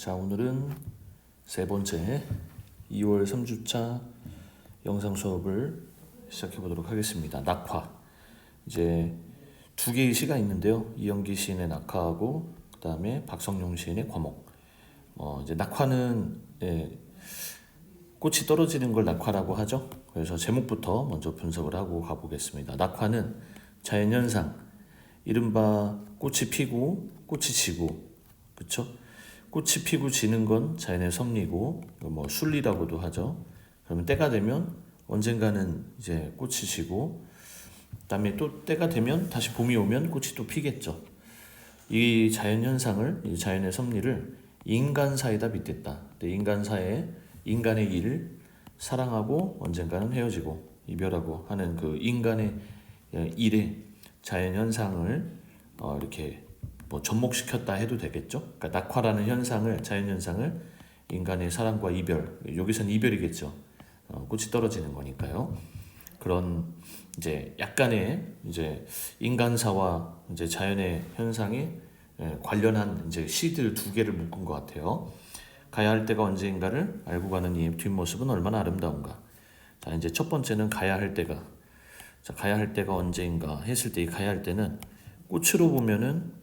자, 오늘은 세 번째 2월 3주차 영상 수업을 시작해 보도록 하겠습니다. 낙화. 이제 두 개의 시가 있는데요. 이영기 시인의 낙화하고 그다음에 박성용 시인의 과목. 이제 낙화는 꽃이 떨어지는 걸 낙화라고 하죠. 그래서 제목부터 먼저 분석을 하고 가보겠습니다. 낙화는 자연현상, 이른바 꽃이 피고 꽃이 지고, 그렇죠? 꽃이 피고 지는 건 자연의 섭리고, 순리라고도 하죠. 그러면 때가 되면 언젠가는 이제 꽃이 지고, 그다음에 또 때가 되면 다시 봄이 오면 꽃이 또 피겠죠. 이 자연현상을, 이 자연의 섭리를 인간사에다 빗댔다. 인간사에 인간의 일을 사랑하고 언젠가는 헤어지고 이별하고 하는 그 인간의 일에 자연현상을 이렇게 접목시켰다 해도 되겠죠. 그러니까 낙화라는 현상을, 자연현상을 인간의 사랑과 이별, 여기서는 이별이겠죠. 꽃이 떨어지는 거니까요. 그런 이제 약간의 이제 인간사와 이제 자연의 현상이 관련한 이제 시들 두 개를 묶은 것 같아요. 가야 할 때가 언제인가를 알고 가는 이 뒷모습은 얼마나 아름다운가. 자, 이제 첫 번째는 가야 할 때가. 자, 가야 할 때가 언제인가 했을 때 이 가야 할 때는 꽃으로 보면은,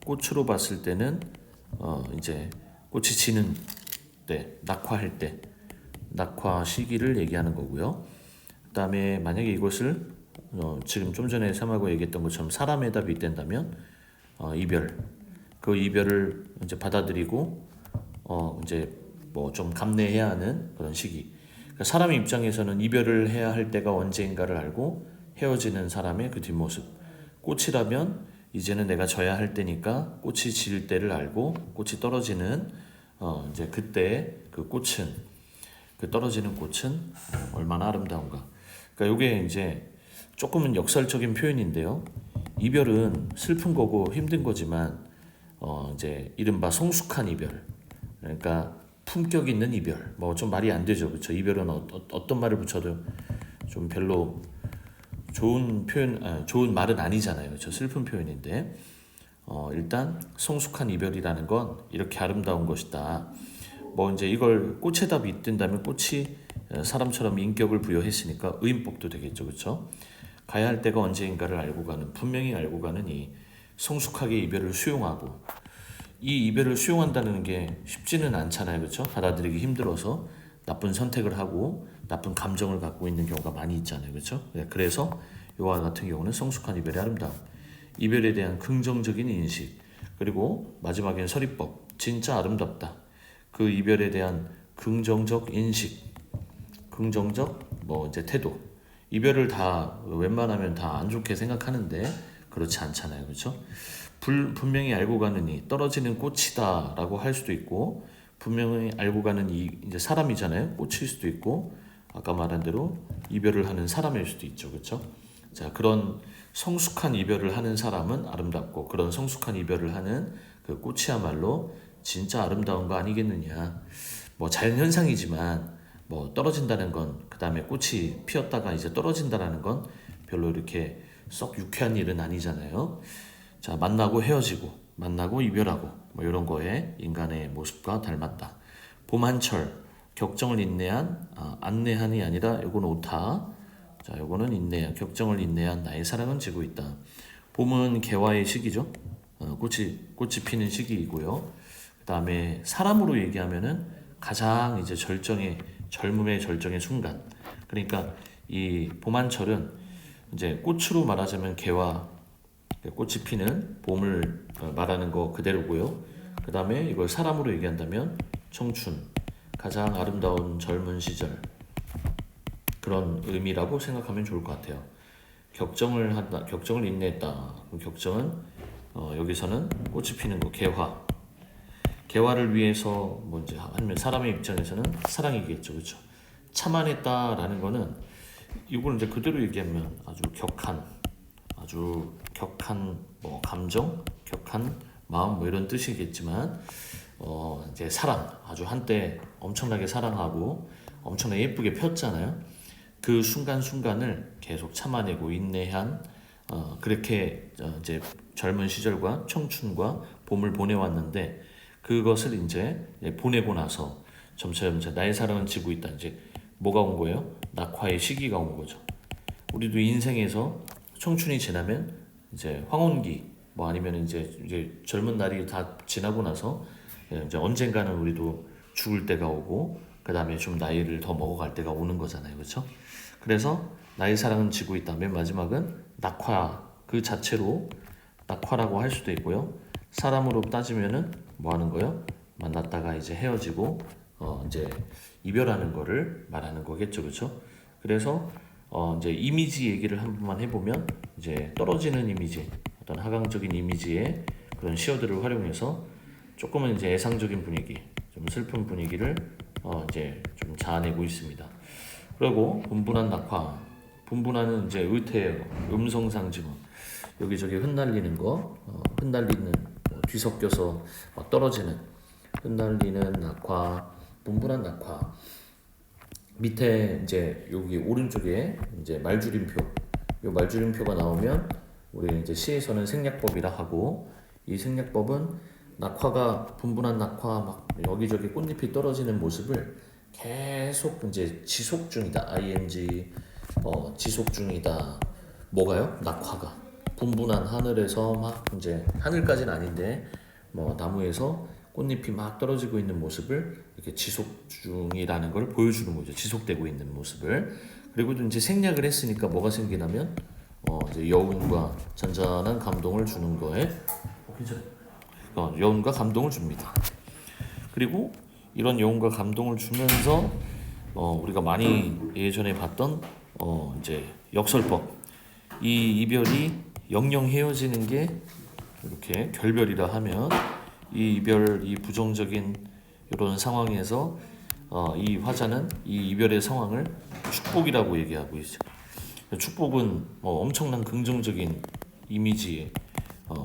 꽃으로 봤을 때는 이제 꽃이 지는 때, 낙화할 때, 낙화 시기를 얘기하는 거고요. 그다음에 만약에 이것을 지금 좀 전에 샘하고 얘기했던 것처럼 사람에다 빗댄다면 이별, 그 이별을 이제 받아들이고 이제 좀 감내해야 하는 그런 시기. 그러니까 사람의 입장에서는 이별을 해야 할 때가 언제인가를 알고 헤어지는 사람의 그 뒷모습. 꽃이라면 이제는 내가 져야 할 때니까 꽃이 질 때를 알고 꽃이 떨어지는 이제 그때 그 꽃은, 그 떨어지는 꽃은 얼마나 아름다운가. 그러니까 이게 이제 조금은 역설적인 표현인데요. 이별은 슬픈 거고 힘든 거지만 이제 이른바 성숙한 이별. 그러니까 품격 있는 이별. 좀 말이 안 되죠, 그렇죠? 이별은 어떤 말을 붙여도 좀 별로 좋은 표현, 좋은 말은 아니잖아요, 그렇죠? 슬픈 표현인데 일단 성숙한 이별이라는 건 이렇게 아름다운 것이다. 이제 이걸 꽃에다 빗댄다면 꽃이 사람처럼 인격을 부여했으니까 의인복도 되겠죠, 그렇죠? 가야 할 때가 언제인가를 알고 가는, 분명히 알고 가는 이 성숙하게 이별을 수용하고, 이 이별을 수용한다는 게 쉽지는 않잖아요, 그렇죠? 받아들이기 힘들어서 나쁜 선택을 하고 나쁜 감정을 갖고 있는 경우가 많이 있잖아요, 그렇죠? 그래서 이와 같은 경우는 성숙한 이별의 아름다움, 이별에 대한 긍정적인 인식, 그리고 마지막엔 서리법, 진짜 아름답다. 그 이별에 대한 긍정적 인식, 긍정적 이제 태도. 이별을 다 웬만하면 다 안 좋게 생각하는데 그렇지 않잖아요, 그렇죠? 분명히 알고 가는 이 떨어지는 꽃이다라고 할 수도 있고, 분명히 알고 가는 이 이제 사람이잖아요. 꽃일 수도 있고, 아까 말한 대로 이별을 하는 사람일 수도 있죠, 그렇죠? 자, 그런 성숙한 이별을 하는 사람은 아름답고, 그런 성숙한 이별을 하는 그 꽃이야말로 진짜 아름다운 거 아니겠느냐. 자연현상이지만 떨어진다는 건, 그 다음에 꽃이 피었다가 이제 떨어진다라는 건 별로 이렇게 썩 유쾌한 일은 아니잖아요. 자, 만나고 헤어지고, 만나고 이별하고, 이런 거에 인간의 모습과 닮았다. 봄 한철, 격정을 인내한, 안내한이 아니라 요건 오타. 자, 요거는 인내한, 격정을 인내한 나의 사랑은 지고 있다. 봄은 개화의 시기죠. 꽃이 피는 시기이고요. 그 다음에 사람으로 얘기하면은 가장 이제 젊음의 절정의 순간. 그러니까 이 봄 한철은 이제 꽃으로 말하자면 개화, 꽃이 피는 봄을 말하는 거 그대로고요. 그 다음에 이걸 사람으로 얘기한다면 청춘, 가장 아름다운 젊은 시절, 그런 의미라고 생각하면 좋을 것 같아요. 격정을 한다, 격정을 인내했다. 그 격정은 여기서는 꽃이 피는 거, 개화를 위해서 이제 하면 사람의 입장에서는 사랑이겠죠, 그렇죠? 참아냈다라는 거는 이걸 이제 그대로 얘기하면 아주 격한 감정, 격한 마음 이런 뜻이겠지만 이제 사랑, 아주 한때 엄청나게 사랑하고 엄청나게 예쁘게 폈잖아요. 그 순간순간을 계속 참아내고 인내한 그렇게 이제 젊은 시절과 청춘과 봄을 보내왔는데 그것을 이제 보내고 나서 점차 나의 사랑은 지고 있다. 이제 뭐가 온 거예요? 낙화의 시기가 온 거죠. 우리도 인생에서 청춘이 지나면 이제 황혼기 뭐 아니면 이제 젊은 날이 다 지나고 나서 이제 언젠가는 우리도 죽을 때가 오고 그 다음에 좀 나이를 더 먹어갈 때가 오는 거잖아요, 그렇죠? 그래서 나의 사랑은 지고 있다. 맨 마지막은 낙화 그 자체로 낙화라고 할 수도 있고요. 사람으로 따지면은 뭐 하는 거요? 만났다가 이제 헤어지고 이제 이별하는 거를 말하는 거겠죠, 그렇죠? 그래서 이제 이미지 얘기를 한 번만 해보면 이제 떨어지는 이미지, 어떤 하강적인 이미지의 그런 시어들을 활용해서 조금은 이제 애상적인 분위기, 좀 슬픈 분위기를 이제 좀 자아내고 있습니다. 그리고 분분한 낙화, 분분한은 이제 의태예요. 음성상징어. 여기저기 흩날리는 거, 흩날리는 뭐 뒤섞여서 떨어지는 흩날리는 낙화, 분분한 낙화. 밑에 이제 여기 오른쪽에 이제 말줄임표, 이 말줄임표가 나오면 우리 이제 시에서는 생략법이라 하고 이 생략법은 낙화가 분분한 낙화 막 여기저기 꽃잎이 떨어지는 모습을 계속 이제 지속 중이다. ing 지속 중이다. 뭐가요? 낙화가 분분한 하늘에서 막 이제 하늘까지는 아닌데 뭐 나무에서 꽃잎이 막 떨어지고 있는 모습을 이렇게 지속 중이라는 걸 보여주는 거죠. 지속되고 있는 모습을. 그리고 또 이제 생략을 했으니까 뭐가 생기냐면 이제 여운과 잔잔한 감동을 주는 거에 여운과 감동을 줍니다. 그리고 이런 여운과 감동을 주면서 우리가 많이 예전에 봤던 이제 역설법, 이 이별이 영영 헤어지는 게 이렇게 결별이라 하면 이 이별, 이 부정적인 이런 상황에서 이 화자는 이 이별의 상황을 축복이라고 얘기하고 있죠. 축복은 엄청난 긍정적인 이미지,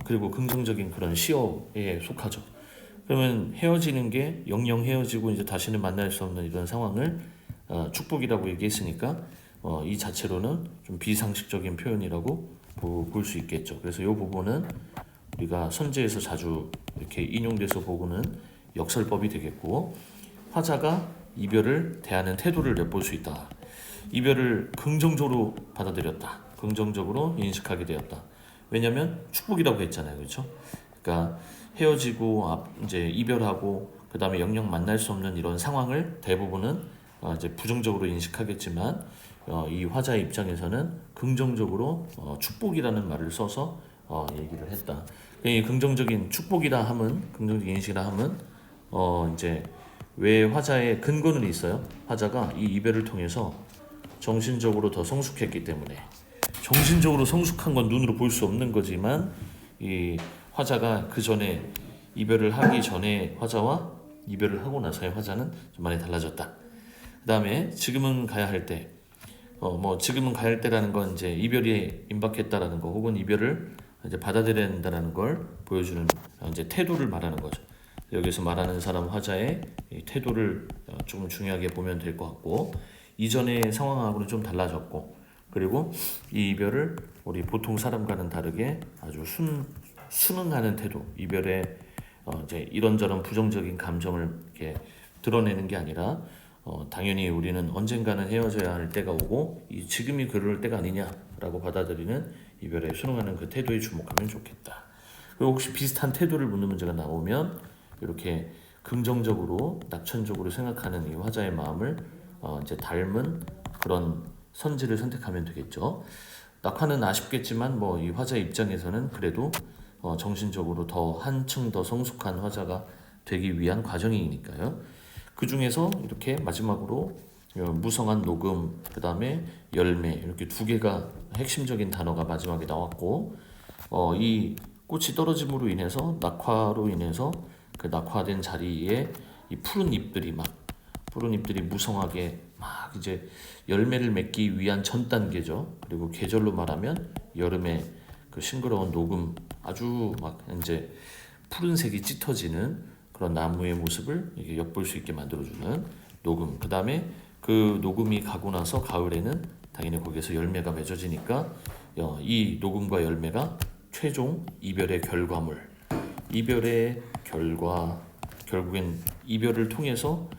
그리고 긍정적인 그런 시어에 속하죠. 그러면 헤어지는 게 영영 헤어지고 이제 다시는 만날 수 없는 이런 상황을 축복이라고 얘기했으니까 이 자체로는 좀 비상식적인 표현이라고 볼 수 있겠죠. 그래서 이 부분은 우리가 선제에서 자주 이렇게 인용돼서 보고는 역설법이 되겠고, 화자가 이별을 대하는 태도를 엿볼 수 있다. 이별을 긍정적으로 받아들였다. 긍정적으로 인식하게 되었다. 왜냐하면 축복이라고 했잖아요, 그렇죠? 그러니까 헤어지고 이제 이별하고 그 다음에 영영 만날 수 없는 이런 상황을 대부분은 이제 부정적으로 인식하겠지만 이 화자의 입장에서는 긍정적으로 축복이라는 말을 써서 얘기를 했다. 이 긍정적인 축복이라 함은 긍정적인 인식이라 함은 이제 왜 화자의 근거는 있어요. 화자가 이 이별을 통해서 정신적으로 더 성숙했기 때문에. 정신적으로 성숙한 건 눈으로 볼 수 없는 거지만 이 화자가 그 전에 이별을 하기 전에 화자와 이별을 하고 나서의 화자는 좀 많이 달라졌다. 그 다음에 지금은 가야 할 때, 지금은 가야 할 때라는 건 이제 이별이 임박했다라는 거, 혹은 이별을 이제 받아들여야 된다라는 걸 보여주는 이제 태도를 말하는 거죠. 여기서 말하는 사람 화자의 이 태도를 조금 중요하게 보면 될 것 같고, 이전의 상황하고는 좀 달라졌고, 그리고 이 이별을 우리 보통 사람과는 다르게 아주 순응하는 태도, 이별에 이제 이런저런 부정적인 감정을 이렇게 드러내는 게 아니라 당연히 우리는 언젠가는 헤어져야 할 때가 오고 지금이 그럴 때가 아니냐라고 받아들이는 이별에 순응하는 그 태도에 주목하면 좋겠다. 그리고 혹시 비슷한 태도를 묻는 문제가 나오면 이렇게 긍정적으로 낙천적으로 생각하는 이 화자의 마음을 이제 닮은 그런 선지를 선택하면 되겠죠. 낙화는 아쉽겠지만 이 화자의 입장에서는 그래도 정신적으로 더 한층 더 성숙한 화자가 되기 위한 과정이니까요. 그 중에서 이렇게 마지막으로 무성한 녹음, 그 다음에 열매, 이렇게 두 개가 핵심적인 단어가 마지막에 나왔고, 이 꽃이 떨어짐으로 인해서 낙화로 인해서 그 낙화된 자리에 이 푸른 잎들이 무성하게 막 이제 열매를 맺기 위한 전 단계죠. 그리고 계절로 말하면 여름에 그 싱그러운 녹음, 아주 막 이제 푸른색이 짙어지는 그런 나무의 모습을 이렇게 엿볼 수 있게 만들어주는 녹음. 그 다음에 그 녹음이 가고 나서 가을에는 당연히 거기에서 열매가 맺어지니까 이 녹음과 열매가 최종 이별의 결과물, 이별의 결과, 결국엔 이별을 통해서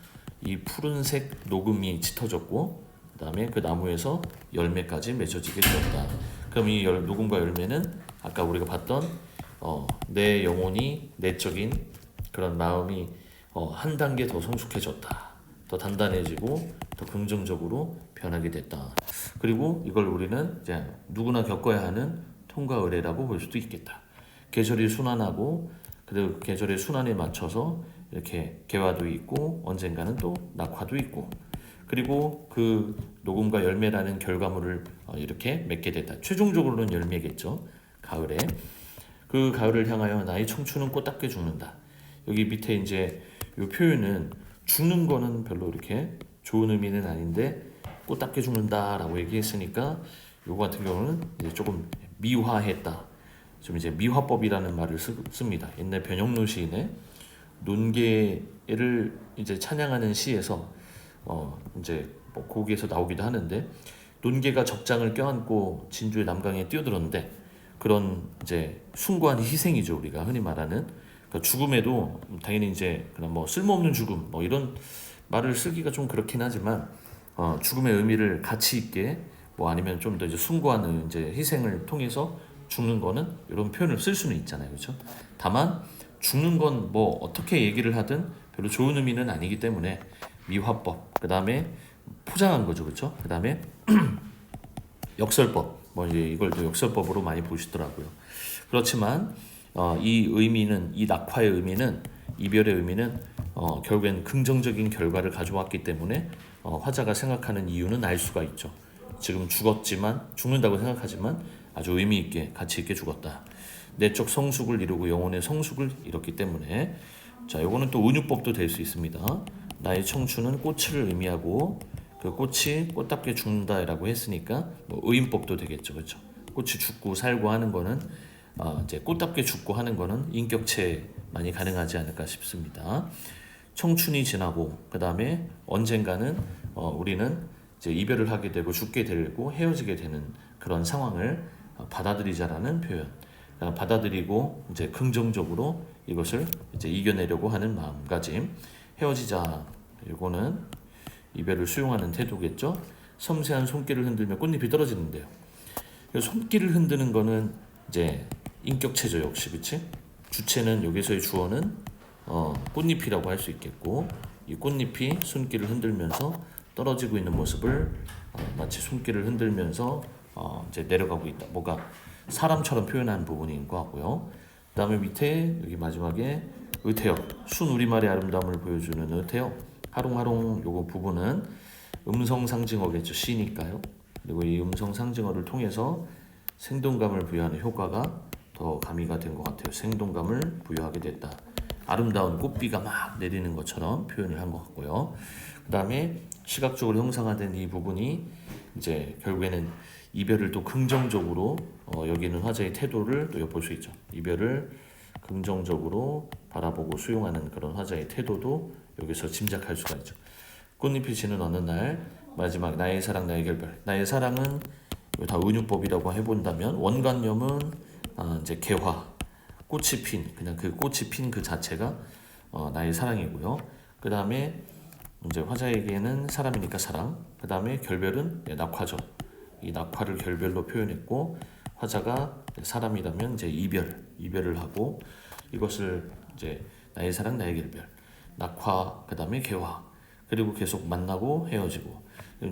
이 푸른색 녹음이 짙어졌고 그다음에 그 나무에서 열매까지 맺어지게 되었다. 그럼 이 녹음과 열매는 아까 우리가 봤던 내 영혼이 내적인 그런 마음이 한 단계 더 성숙해졌다. 더 단단해지고 더 긍정적으로 변하게 됐다. 그리고 이걸 우리는 이제 누구나 겪어야 하는 통과 의례라고 볼 수도 있겠다. 계절이 순환하고 그 계절의 순환에 맞춰서 이렇게 개화도 있고 언젠가는 또 낙화도 있고 그리고 그 녹음과 열매라는 결과물을 이렇게 맺게 됐다. 최종적으로는 열매겠죠. 가을에 그 가을을 향하여 나의 청춘은 꽃답게 죽는다. 여기 밑에 이제 이 표현은 죽는 거는 별로 이렇게 좋은 의미는 아닌데 꽃답게 죽는다라고 얘기했으니까 요거 같은 경우는 이제 조금 미화했다. 좀 이제 미화법이라는 말을 씁니다. 옛날 변형로 시인의 논개를 이제 찬양하는 시에서 이제 뭐 거기에서 나오기도 하는데 논개가 적장을 껴안고 진주의 남강에 뛰어들었는데 그런 이제 숭고한 희생이죠. 우리가 흔히 말하는 그러니까 죽음에도 당연히 이제 그냥 뭐 쓸모없는 죽음 뭐 이런 말을 쓰기가 좀 그렇긴 하지만 죽음의 의미를 가치 있게 뭐 아니면 좀 더 이제 숭고한 이제 희생을 통해서 죽는 거는 이런 표현을 쓸 수는 있잖아요, 그렇죠? 다만 죽는 건 뭐 어떻게 얘기를 하든 별로 좋은 의미는 아니기 때문에 미화법, 그 다음에 포장한 거죠, 그렇죠? 그 다음에 역설법, 뭐 이제 이걸 또 역설법으로 많이 보시더라고요. 그렇지만 이 의미는 이 낙화의 의미는 이별의 의미는 결국엔 긍정적인 결과를 가져왔기 때문에 화자가 생각하는 이유는 알 수가 있죠. 지금 죽는다고 생각하지만 아주 의미 있게 가치 있게 죽었다. 내적 성숙을 이루고 영혼의 성숙을 이뤘기 때문에 자, 요거는 또 은유법도 될 수 있습니다. 나의 청춘은 꽃을 의미하고 그 꽃이 꽃답게 죽는다라고 했으니까 뭐 의인법도 되겠죠, 그렇죠? 꽃이 죽고 살고 하는 거는 이제 꽃답게 죽고 하는 거는 인격체만이 가능하지 않을까 싶습니다. 청춘이 지나고 그 다음에 언젠가는 우리는 이제 이별을 하게 되고 죽게 되고 헤어지게 되는 그런 상황을 받아들이자라는 표현. 받아들이고 이제 긍정적으로 이것을 이제 이겨내려고 하는 마음가짐. 헤어지자. 이거는 이별을 수용하는 태도겠죠. 섬세한 손길을 흔들며 꽃잎이 떨어지는데요. 손길을 흔드는 거는 이제 인격체죠, 역시 그렇지? 주체는 여기서의 주어는 꽃잎이라고 할 수 있겠고 이 꽃잎이 손길을 흔들면서 떨어지고 있는 모습을 마치 손길을 흔들면서 이제 내려가고 있다. 뭐가 사람처럼 표현한 부분인 것 같고요. 그다음에 밑에 여기 마지막에 의태역 순 우리말의 아름다움을 보여주는 의태역 하롱하롱 요거 부분은 음성 상징어겠죠. 시니까요. 그리고 이 음성 상징어를 통해서 생동감을 부여하는 효과가 더 가미가 된 것 같아요. 생동감을 부여하게 됐다. 아름다운 꽃비가 막 내리는 것처럼 표현을 한 것 같고요. 그 다음에 시각적으로 형상화된 이 부분이 이제 결국에는 이별을 또 긍정적으로 여기는 화자의 태도를 또 엿볼 수 있죠. 이별을 긍정적으로 바라보고 수용하는 그런 화자의 태도도 여기서 짐작할 수가 있죠. 꽃잎이 지는 어느 날 마지막 나의 사랑 나의 결별. 나의 사랑은 다 은유법이라고 해본다면 원관념은 이제 개화 꽃이 핀 그냥 그 꽃이 핀 그 자체가 나의 사랑이고요. 그 다음에 이제 화자에게는 사람이니까 사랑. 그 다음에 결별은 낙화죠. 이 낙화를 결별로 표현했고 화자가 사람이라면 이제 이별을 하고 이것을 이제 나의 사랑 나의 결별 낙화 그 다음에 개화 그리고 계속 만나고 헤어지고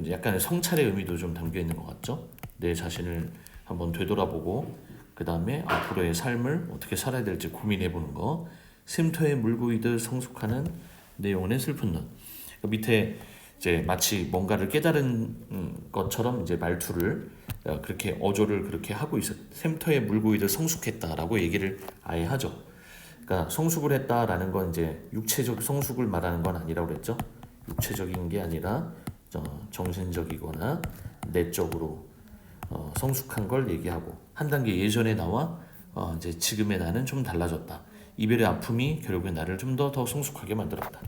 약간의 성찰의 의미도 좀 담겨 있는 것 같죠. 내 자신을 한번 되돌아보고 그 다음에 앞으로의 삶을 어떻게 살아야 될지 고민해보는 거. 쉼터에 물고 있듯 성숙하는 내 영혼의 슬픈 눈. 그 밑에 이제 마치 뭔가를 깨달은 것처럼 이제 말투를 그렇게 어조를 그렇게 하고 있어. 쉼터에 물고 있듯 성숙했다라고 얘기를 아예 하죠. 그러니까 성숙을 했다라는 건 이제 육체적 성숙을 말하는 건 아니라고 그랬죠. 육체적인 게 아니라 정신적이거나 내적으로 성숙한 걸 얘기하고 한 단계 예전의 나와 이제 지금의 나는 좀 달라졌다. 이별의 아픔이 결국에 나를 좀 더 성숙하게 만들었다.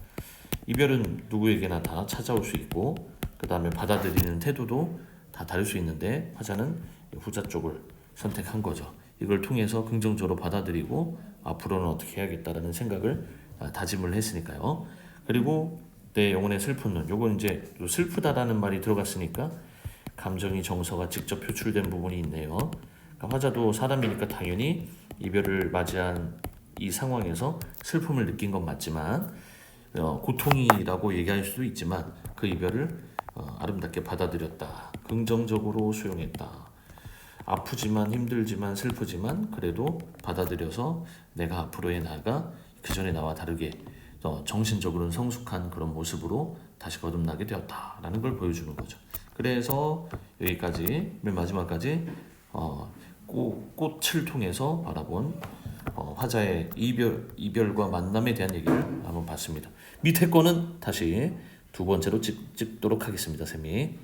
이별은 누구에게나 다 찾아올 수 있고 그 다음에 받아들이는 태도도 다 다를 수 있는데 화자는 후자 쪽을 선택한 거죠. 이걸 통해서 긍정적으로 받아들이고 앞으로는 어떻게 해야겠다라는 생각을 다짐을 했으니까요. 그리고 내 영혼의 슬픈 눈, 요건 이제 또 슬프다라는 말이 들어갔으니까 감정이 정서가 직접 표출된 부분이 있네요. 그러니까 화자도 사람이니까 당연히 이별을 맞이한 이 상황에서 슬픔을 느낀 건 맞지만 고통이라고 얘기할 수도 있지만 그 이별을 아름답게 받아들였다. 긍정적으로 수용했다. 아프지만 힘들지만 슬프지만 그래도 받아들여서 내가 앞으로의 나가 그전에 나와 다르게 정신적으로는 성숙한 그런 모습으로 다시 거듭나게 되었다라는 걸 보여주는 거죠. 그래서 여기까지 맨 마지막까지 꽃을 통해서 바라본 화자의 이별과 만남에 대한 얘기를 한번 봤습니다. 밑에 거는 다시 두 번째로 찍도록 하겠습니다. 쌤이.